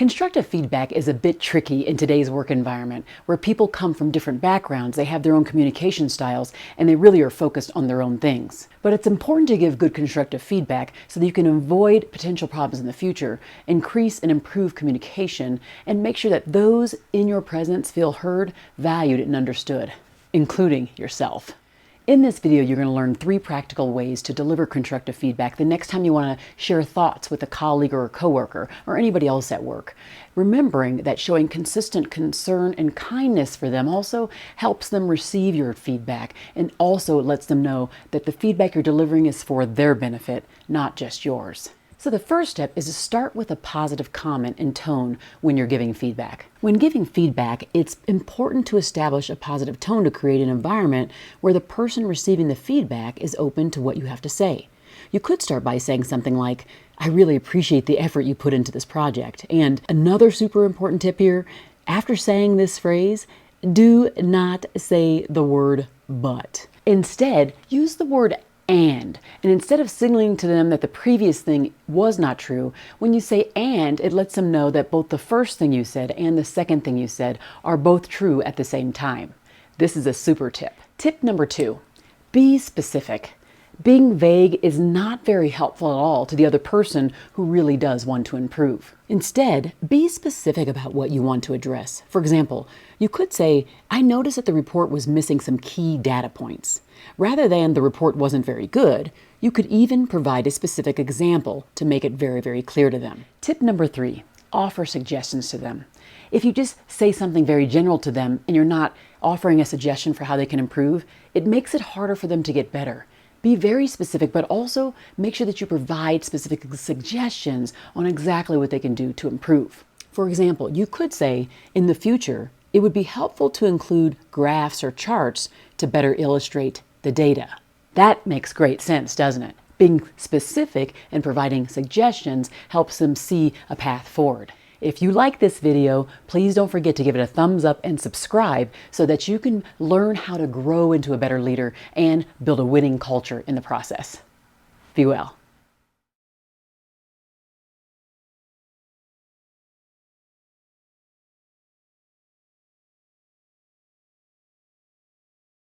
Constructive feedback is a bit tricky in today's work environment where people come from different backgrounds, they have their own communication styles, and they really are focused on their own things. But it's important to give good constructive feedback so that you can avoid potential problems in the future, increase and improve communication, and make sure that those in your presence feel heard, valued, and understood, including yourself. In this video, you're going to learn 3 practical ways to deliver constructive feedback the next time you want to share thoughts with a colleague or a coworker or anybody else at work. Remembering that showing consistent concern and kindness for them also helps them receive your feedback and also lets them know that the feedback you're delivering is for their benefit, not just yours. So the first step is to start with a positive comment and tone when you're giving feedback. When giving feedback, it's important to establish a positive tone to create an environment where the person receiving the feedback is open to what you have to say. You could start by saying something like, "I really appreciate the effort you put into this project." And another super important tip here, after saying this phrase, do not say the word "but." Instead, use the word and instead of signaling to them that the previous thing was not true, when you say and, it lets them know that both the first thing you said and the second thing you said are both true at the same time. This is a super tip. Tip number 2, be specific. Being vague is not very helpful at all to the other person who really does want to improve. Instead, be specific about what you want to address. For example, you could say, "I noticed that the report was missing some key data points." Rather than "the report wasn't very good," you could even provide a specific example to make it very, very clear to them. Tip number 3, offer suggestions to them. If you just say something very general to them and you're not offering a suggestion for how they can improve, it makes it harder for them to get better. Be very specific, but also make sure that you provide specific suggestions on exactly what they can do to improve. For example, you could say, in the future, it would be helpful to include graphs or charts to better illustrate the data. That makes great sense, doesn't it? Being specific and providing suggestions helps them see a path forward. If you like this video, please don't forget to give it a thumbs up and subscribe so that you can learn how to grow into a better leader and build a winning culture in the process. Be well.